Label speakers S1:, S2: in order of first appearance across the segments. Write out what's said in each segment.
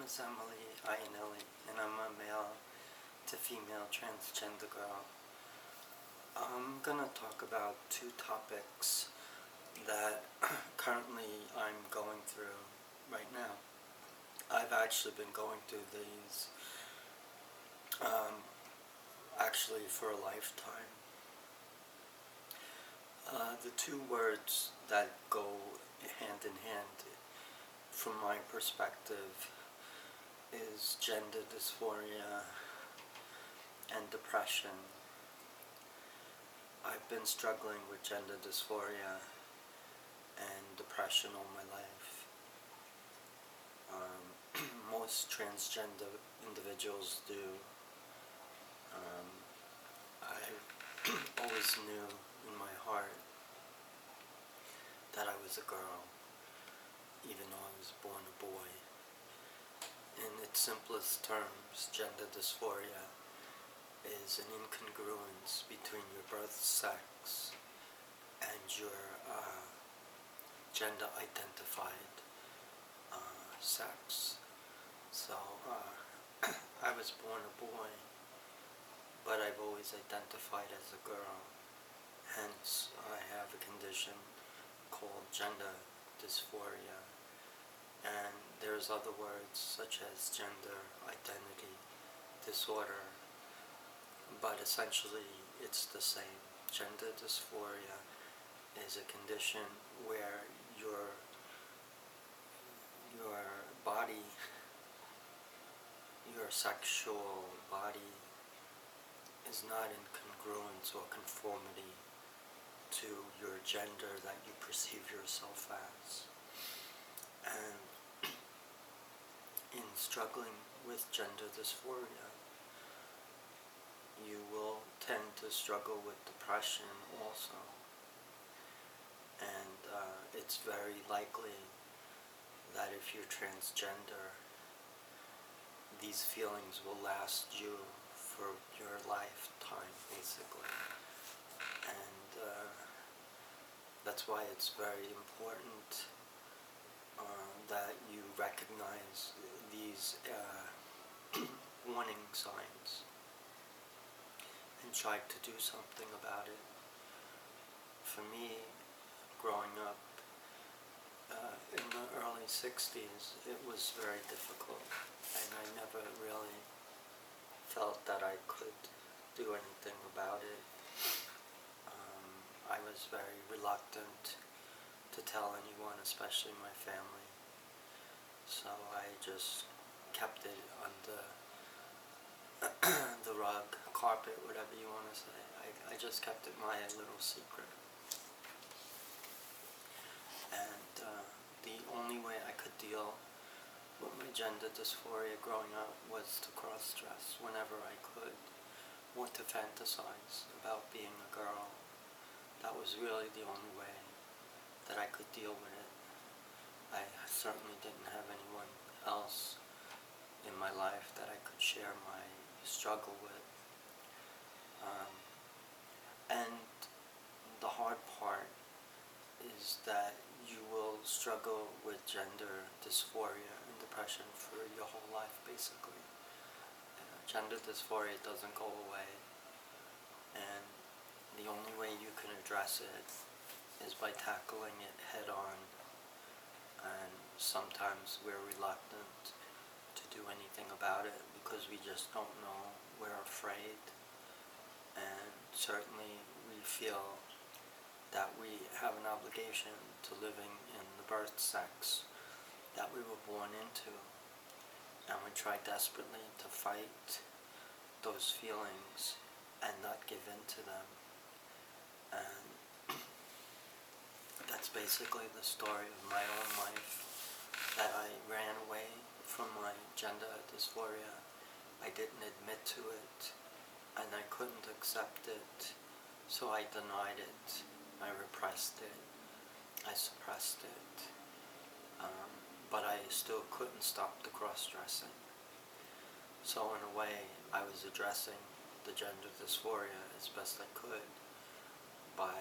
S1: is Iannielli, and I'm a male to female transgender girl. I'm gonna talk about two topics that currently I'm going through right now. I've actually been going through these actually for a lifetime. The two words that go hand in hand from my perspective is gender dysphoria and depression. I've been struggling with gender dysphoria and depression all my life. Most transgender individuals do. I always knew in my heart that I was a girl, even though I was born a boy. In its simplest terms, gender dysphoria is an incongruence between your birth sex and your gender identified sex. So I was born a boy, but I've always identified as a girl. Hence, I have a condition called gender dysphoria. And there's other words such as gender identity disorder, but essentially it's the same. Gender dysphoria is a condition where your body, your sexual body is not in congruence or conformity to your gender that you perceive yourself as. And in struggling with gender dysphoria, you will tend to struggle with depression also. And it's very likely that if you're transgender, these feelings will last you for your lifetime, basically. And that's why it's very important that you recognize these warning signs and try to do something about it. For me, growing up in the early 60s, it was very difficult, and I never really felt that I could do anything about it. I was very reluctant to tell anyone, especially my family. So I just kept it under the rug, carpet, whatever you want to say. I just kept it my little secret. And the only way I could deal with my gender dysphoria growing up was to cross-dress whenever I could, or to fantasize about being a girl. That was really the only way that I could deal with it. I certainly didn't have anyone else in my life that I could share my struggle with. And the hard part is that you will struggle with gender dysphoria and depression for your whole life, basically. Gender dysphoria doesn't go away, and the only way you can address it is by tackling it head on. And sometimes we're reluctant to do anything about it because we just don't know, we're afraid, and certainly we feel that we have an obligation to living in the birth sex that we were born into, and we try desperately to fight those feelings and not give in to them. And that's basically the story of my own life, that I ran away from my gender dysphoria. I didn't admit to it, and I couldn't accept it, so I denied it, I repressed it, I suppressed it, but I still couldn't stop the cross-dressing. So in a way, I was addressing the gender dysphoria as best I could by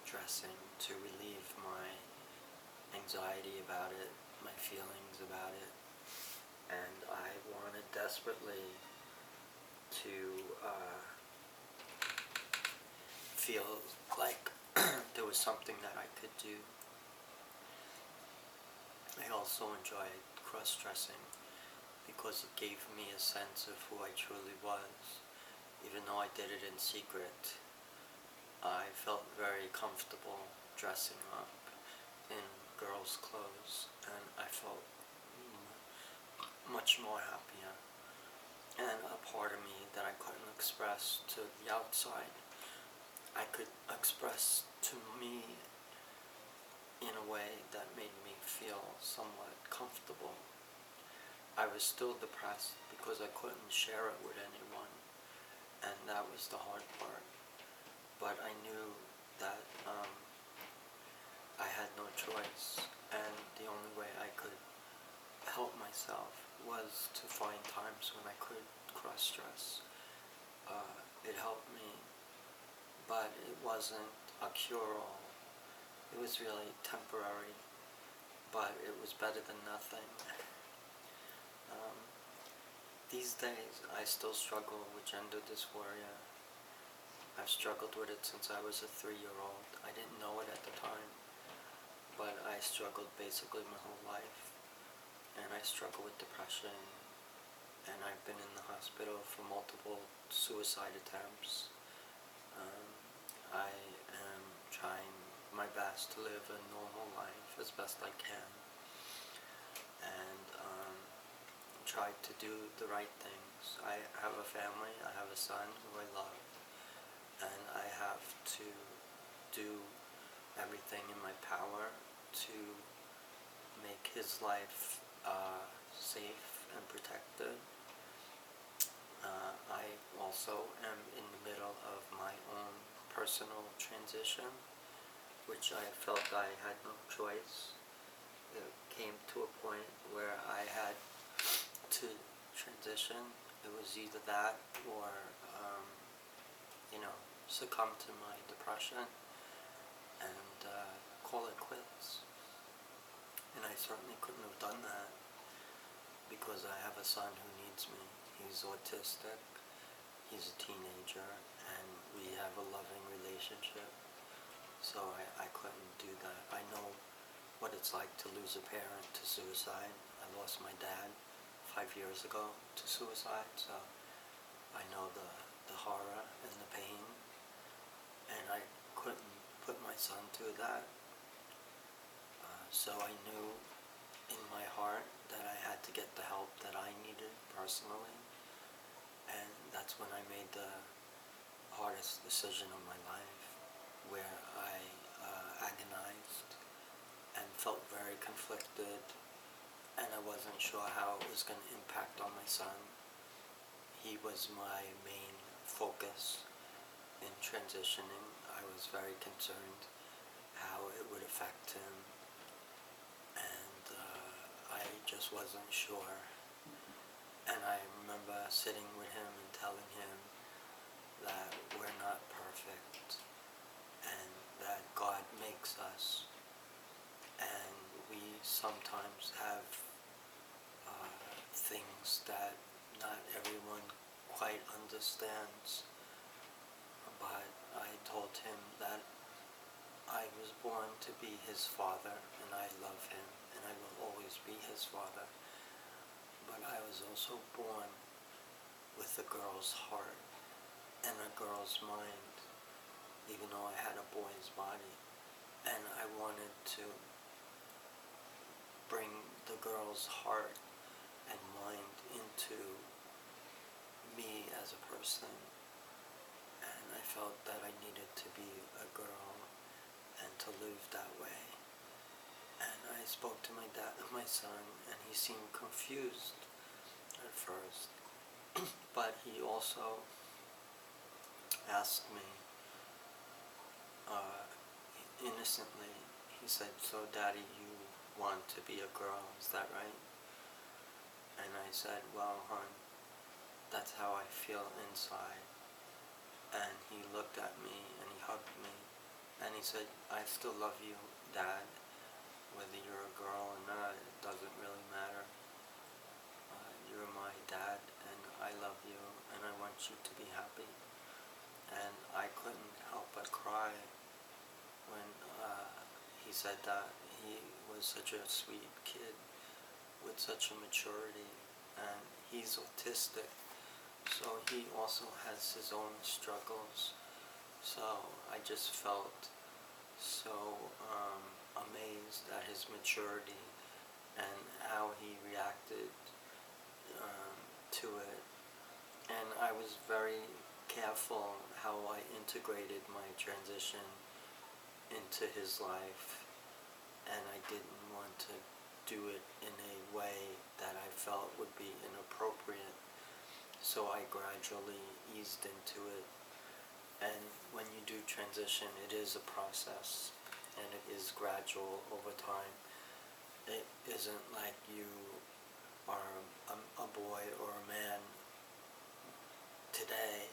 S1: dressing to relieve my anxiety about it, my feelings about it, desperately to feel like there was something that I could do. I also enjoyed cross-dressing because it gave me a sense of who I truly was. Even though I did it in secret, I felt very comfortable dressing up in girls' clothes, and I felt much more happier. And a part of me that I couldn't express to the outside, I could express to me in a way that made me feel somewhat comfortable. I was still depressed because I couldn't share it with anyone, and that was the hard part. But I knew that I had no choice, and the only way I could help myself was to find times when I could cross-dress. It helped me, but it wasn't a cure-all. It was really temporary, but it was better than nothing. These days, I still struggle with gender dysphoria. I've struggled with it since I was a 3-year-old. I didn't know it at the time, but I struggled basically my whole life. And I struggle with depression, and I've been in the hospital for multiple suicide attempts. I am trying my best to live a normal life as best I can, and try to do the right things. I have a family, I have a son who I love, and I have to do everything in my power to make his life safe and protected. I also am in the middle of my own personal transition, which I felt I had no choice. It came to a point where I had to transition. It was either that or, succumb to my depression and call it quits. And I certainly couldn't have done that because I have a son who needs me. He's autistic, he's a teenager, and we have a loving relationship. So I couldn't do that. I know what it's like to lose a parent to suicide. I lost my dad 5 years ago to suicide, so I know the horror and the pain, and I couldn't put my son through that. So I knew in my heart that I had to get the help that I needed personally, and that's when I made the hardest decision of my life, where I agonized and felt very conflicted, and I wasn't sure how it was going to impact on my son. He was my main focus in transitioning. I was very concerned how it would affect him, and I just wasn't sure. And I remember sitting with him and telling him that we're not perfect, and that God makes us, and we sometimes have things that not everyone quite understands. But I told him that I was born to be his father, and I love him, and I will always be his father. But I was also born with a girl's heart and a girl's mind, even though I had a boy's body. And I wanted to bring the girl's heart and mind into me as a person. And I felt that I needed to be a girl and to live that way. And I spoke to my son, and he seemed confused at first. But he also asked me innocently, he said, "So Daddy, you want to be a girl, is that right?" And I said, "Well, hon, that's how I feel inside." And he looked at me and he hugged me, and he said, "I still love you, Dad. Whether you're a girl or not, it doesn't really matter. You're my dad, love you and I want you to be happy. And I couldn't help but cry when he said that. He was such a sweet kid with such a maturity, and he's autistic, so he also has his own struggles. So I just felt so amazed at his maturity and how he reacted to it. And I was very careful how I integrated my transition into his life, and I didn't want to do it in a way that I felt would be inappropriate. So I gradually eased into it. And when you do transition, it is a process, and it is gradual over time. It isn't like you are a boy or a man today,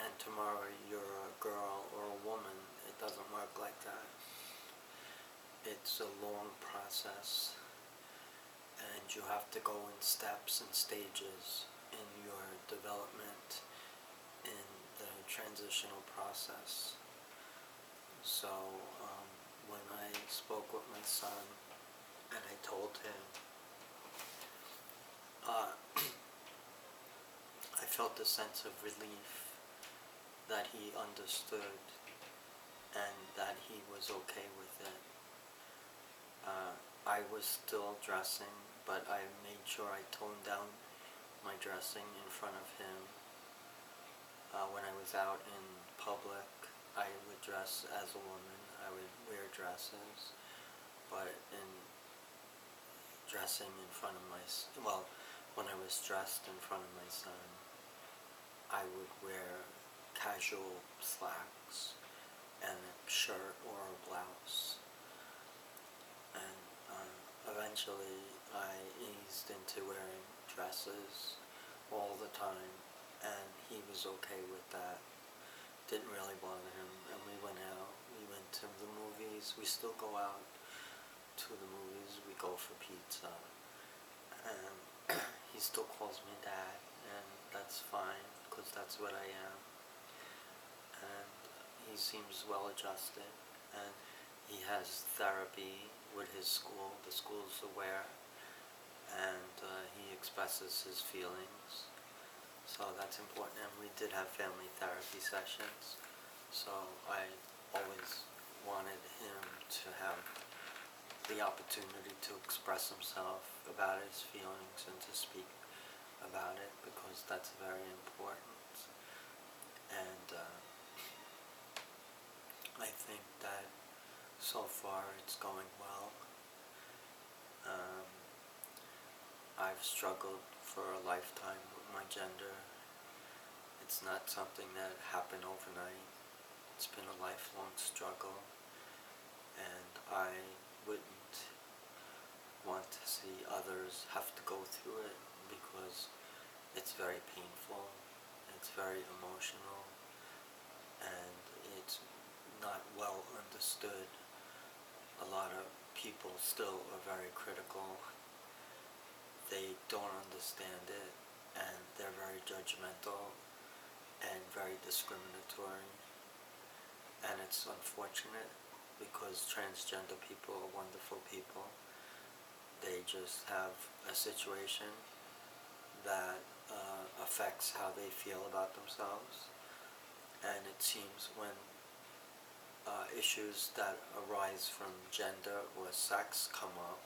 S1: and tomorrow you're a girl or a woman. It doesn't work like that. It's a long process, and you have to go in steps and stages in your development in the transitional process. So when I spoke with my son and I told him, I felt a sense of relief that he understood and that he was okay with it. I was still dressing, but I made sure I toned down my dressing in front of him. When I was out in public, I would dress as a woman. I would wear dresses, but in dressing in front of when I was dressed in front of my son, I would wear casual slacks and a shirt or a blouse. And eventually I eased into wearing dresses all the time, and he was okay with that. Didn't really bother him, and we went out. We went to the movies. We still go out to the movies. We go for pizza, and he still calls me dad, and that's fine, because that's what I am. And he seems well adjusted, and he has therapy with his school. The school's aware, and he expresses his feelings. So that's important, and we did have family therapy sessions. So I always wanted him to have the opportunity to express himself about his feelings and to speak about it, because that's very important. And I think that so far it's going well. I've struggled for a lifetime with my gender. It's not something that happened overnight. It's been a lifelong struggle, and I wouldn't want to see others have to go through it, because it's very painful, it's very emotional, and it's not well understood. A lot of people still are very critical. They don't understand it, and they're very judgmental and very discriminatory. And it's unfortunate, because transgender people are wonderful people. They just have a situation that affects how they feel about themselves. And it seems when issues that arise from gender or sex come up,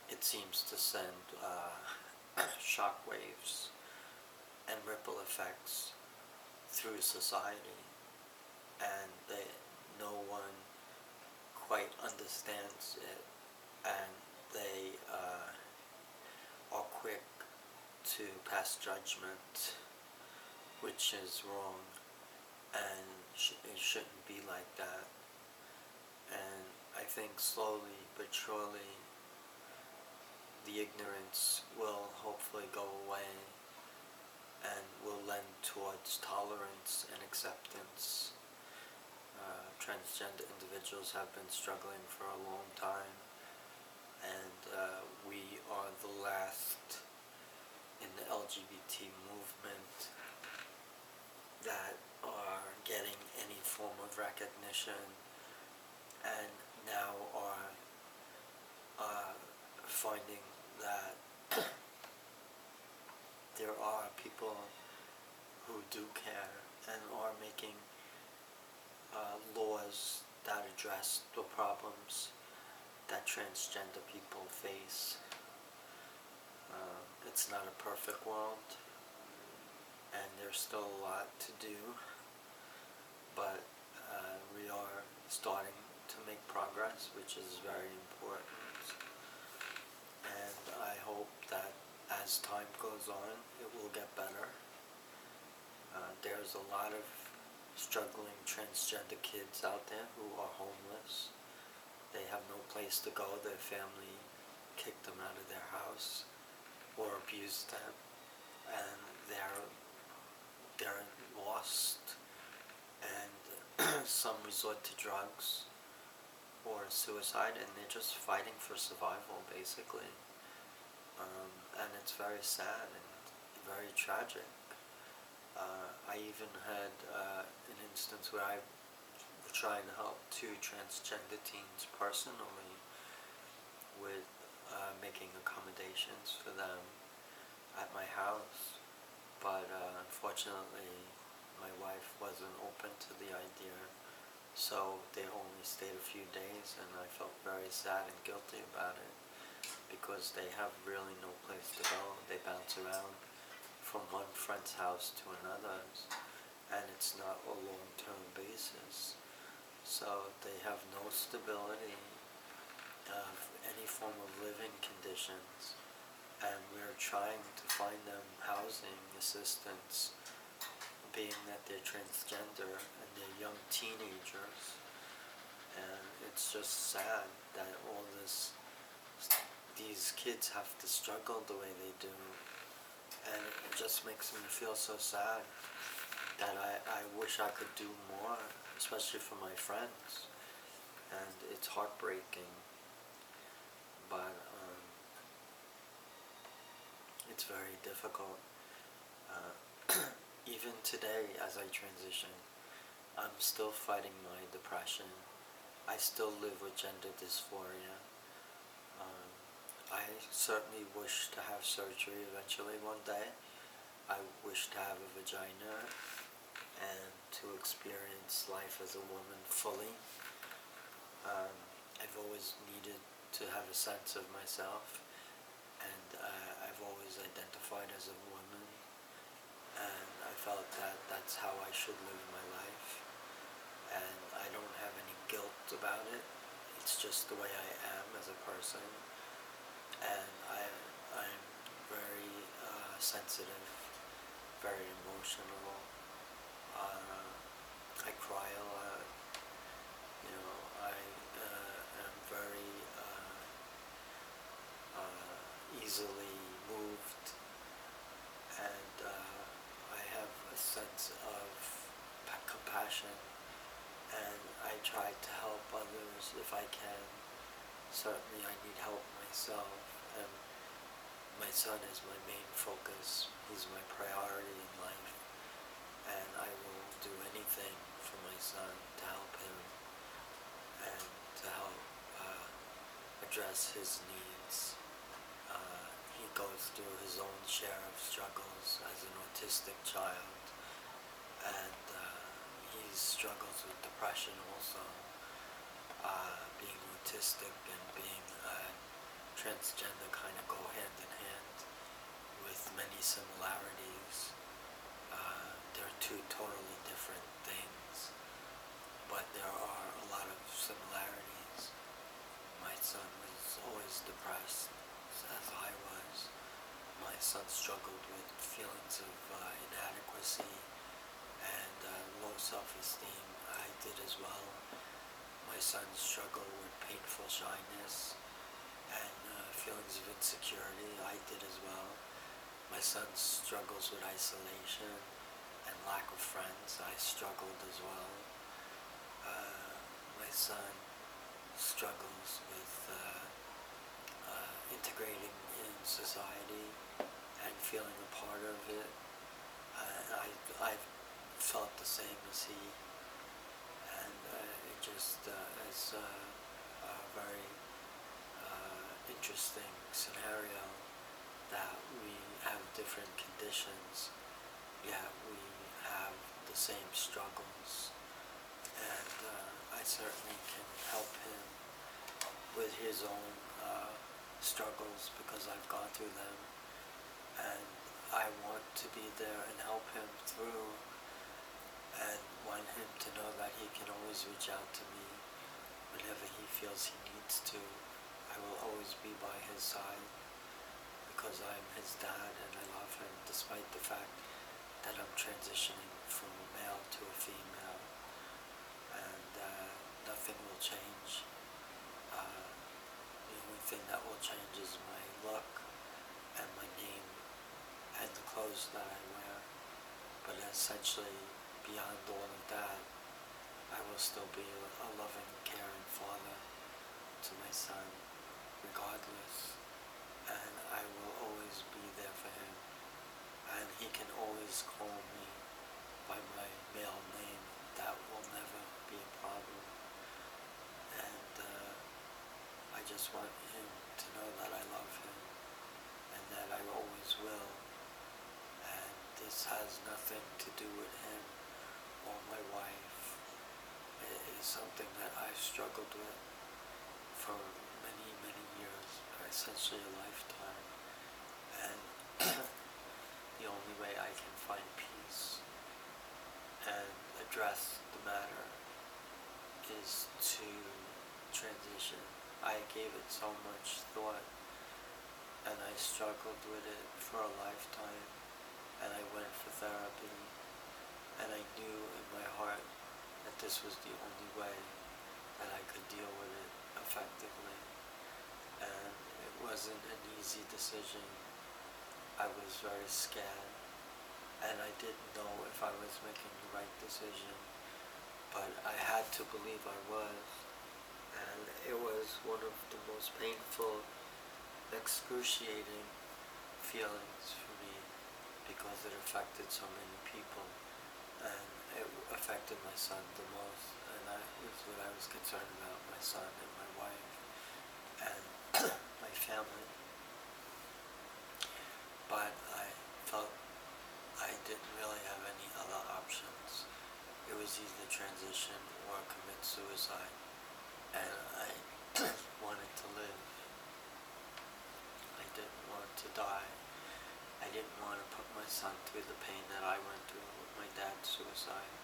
S1: it seems to send shockwaves and ripple effects through society, and no one quite understands it, and they are quick to pass judgment, which is wrong, and it shouldn't be like that. And I think slowly but surely the ignorance will hopefully go away and will lend towards tolerance and acceptance. Transgender individuals have been struggling for a long time, and we are the last in the LGBT of recognition, and now are finding that there are people who do care and are making laws that address the problems that transgender people face. It's not a perfect world, and there's still a lot to do, but we are starting to make progress, which is very important. And I hope that as time goes on, it will get better. There's a lot of struggling transgender kids out there who are homeless. They have no place to go. Their family kicked them out of their house or abused them, and they're lost, and some resort to drugs or suicide, and they're just fighting for survival, basically. And it's very sad and very tragic. I even had an instance where I was trying to help 2 transgender teens personally with making accommodations for them at my house, but unfortunately my wife wasn't open to the idea, so they only stayed a few days, and I felt very sad and guilty about it because they have really no place to go. They bounce around from one friend's house to another's, and it's not a long-term basis, so they have no stability of any form of living conditions, and we're trying to find them housing assistance, being that they're transgender and they're young teenagers. And it's just sad that these kids have to struggle the way they do, and it just makes me feel so sad that I wish I could do more, especially for my friends, and it's heartbreaking, but it's very difficult. Even today, as I transition, I'm still fighting my depression. I still live with gender dysphoria. I certainly wish to have surgery eventually one day. I wish to have a vagina and to experience life as a woman fully. I've always needed to have a sense of myself, and I've always identified as a woman, and I felt that that's how I should live my life, and I don't have any guilt about it. It's just the way I am as a person, and I'm very sensitive, very emotional. I cry a lot. I am very easily moved, and I have a sense of compassion, and I try to help others if I can. Certainly I need help myself, and my son is my main focus. He's my priority in life, and I will do anything for my son to help him and to help address his needs. He goes through his own share of struggles as an autistic child, and he struggles with depression also. Being autistic and being transgender kind of go hand in hand with many similarities. They're 2 totally different things, but there are a lot of similarities. My son was always depressed, as I was. My son struggled with feelings of inadequacy and low self-esteem. I did as well. My son struggled with painful shyness and feelings of insecurity. I did as well. My son struggles with isolation and lack of friends. I struggled as well. My son struggles with integrating in society and feeling a part of it. I felt the same as he, and just as a very interesting scenario that we have different conditions, yet we have the same struggles. And I certainly can help him with his own struggles because I've gone through them, and I want to be there and help him through, and want him to know that he can always reach out to me whenever he feels he needs to. I will always be by his side because I'm his dad and I love him despite the fact that I'm transitioning from a male to a female, and nothing will change. The only thing that will change is my look and my name and the clothes that I wear, but essentially beyond all of that, I will still be a loving, caring father to my son regardless, and I will always be there for him, and he can always call me by my male name. That will never be a problem, and I just want him to know that I love him and that I always will, and this has nothing to do with him or my wife. It is something that I've struggled with for many, many years, essentially a lifetime, and the only way I can find peace and address the matter is to transition. I gave it so much thought and I struggled with it for a lifetime, and I went for therapy, and I knew in my heart that this was the only way that I could deal with it effectively, and it wasn't an easy decision. I was very scared, and I didn't know if I was making the right decision, but I had to believe I was, and it was one of the most painful, excruciating feelings for me because it affected so many people, and it affected my son the most, and that was what I was concerned about, my son and my wife and my family. But I felt I didn't really have any other options. It was either transition or commit suicide, and I wanted to live. I didn't want to die. I didn't want to put my son through the pain that I went through with my dad's suicide.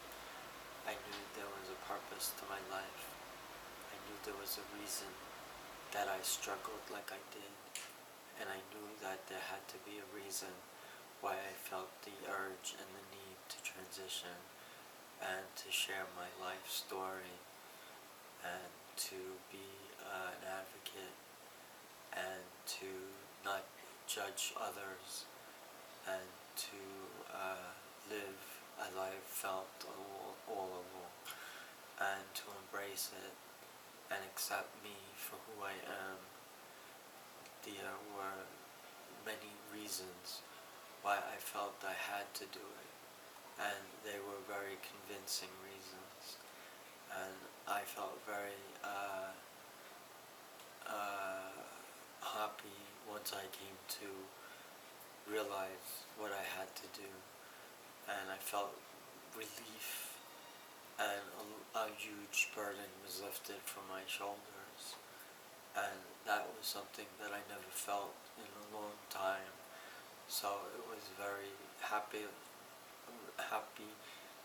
S1: I knew there was a purpose to my life. I knew there was a reason that I struggled like I did, and I knew that there had to be a reason why I felt the urge and the need to transition and to share my life story and to be an advocate and to not judge others and to live as I felt all along, and to embrace it and accept me for who I am. There were many reasons why I felt I had to do it, and they were very convincing reasons, and I felt very happy once I came to realize what I had to do, and I felt relief, and a huge burden was lifted from my shoulders, and that was something that I never felt in a long time. So it was very happy. It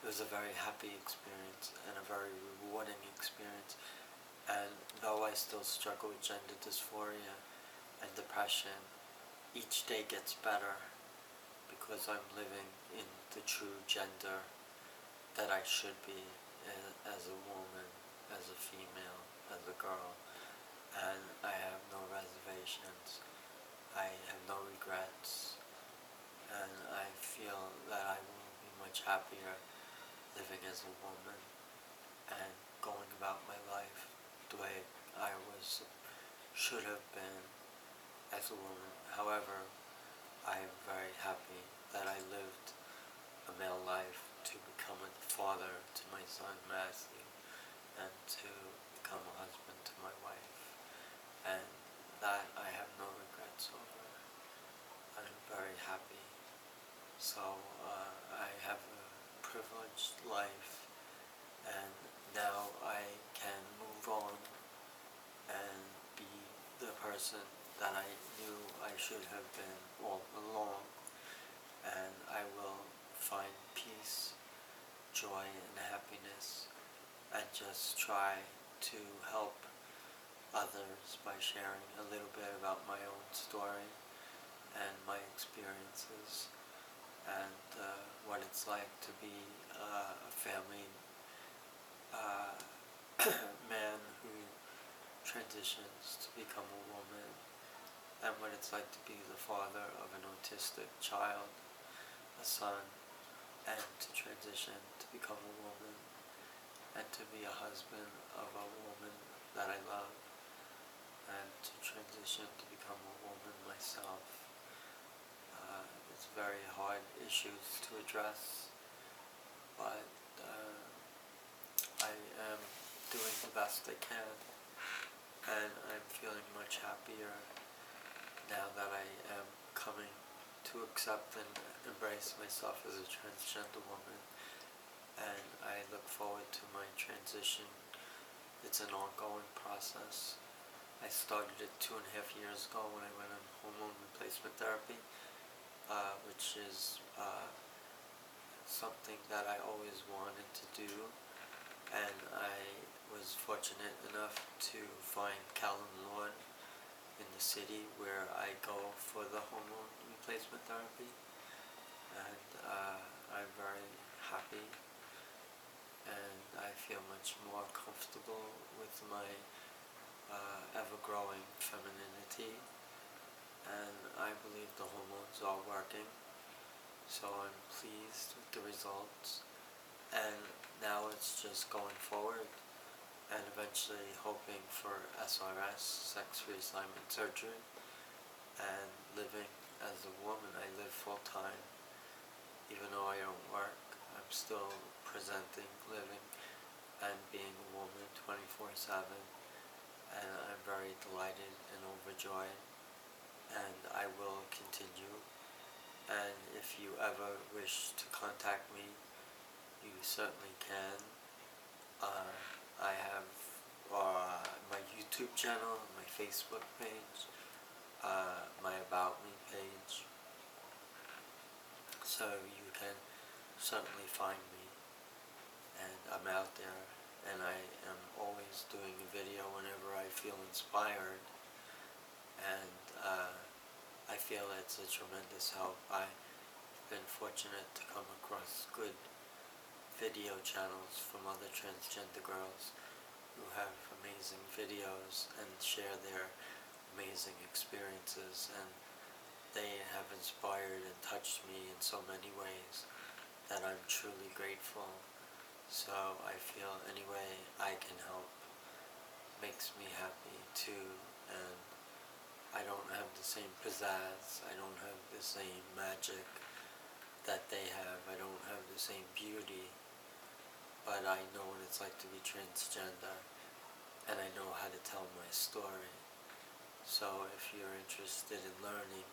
S1: was a very happy experience and a very rewarding experience. And though I still struggle with gender dysphoria and depression, each day gets better because I'm living in the true gender that I should be, as a woman, as a female, as a girl. And I have no reservations. I have no regrets. And I feel that I will be much happier living as a woman and going about my life the way I should have been as a woman. However, I am very happy that I lived a male life to become a father to my son Matthew, and to become a husband to my wife, and that I have no regrets over. I'm very happy. So I have a privileged life, and now I can move on and be the person that I knew I should have been all along, and I will find peace, joy, and happiness, and just try to help others by sharing a little bit about my own story and my experiences, and what it's like to be a family man who transitions to become a woman, and what it's like to be the father of an autistic child, a son, and to transition to become a woman, and to be a husband of a woman that I love, and to transition to become a woman myself. It's very hard issues to address, but I am doing the best I can, and I'm feeling much happier now that I am coming to accept and embrace myself as a transgender woman, and I look forward to my transition. It's an ongoing process. I started it 2.5 years ago when I went on hormone replacement therapy, which is something that I always wanted to do, and I was fortunate enough to find Calum Lawn in the city where I go for the hormone replacement therapy, and I'm very happy, and I feel much more comfortable with my ever-growing femininity, and I believe the hormones are working, so I'm pleased with the results, and now it's just going forward and eventually hoping for SRS, sex reassignment surgery, and living as a woman. I live full-time. Even though I don't work, I'm still presenting, living, and being a woman 24/7, and I'm very delighted and overjoyed, and I will continue. And if you ever wish to contact me, you certainly can. I have my YouTube channel, my Facebook page, my About Me page, so you can certainly find me, and I'm out there, and I am always doing a video whenever I feel inspired, and I feel it's a tremendous help. I've been fortunate to come across good video channels from other transgender girls who have amazing videos and share their amazing experiences, and they have inspired and touched me in so many ways that I'm truly grateful. So I feel any way I can help makes me happy too, and I don't have the same pizzazz, I don't have the same magic that they have, I don't have the same beauty, but I know what it's like to be transgender, and I know how to tell my story. So if you're interested in learning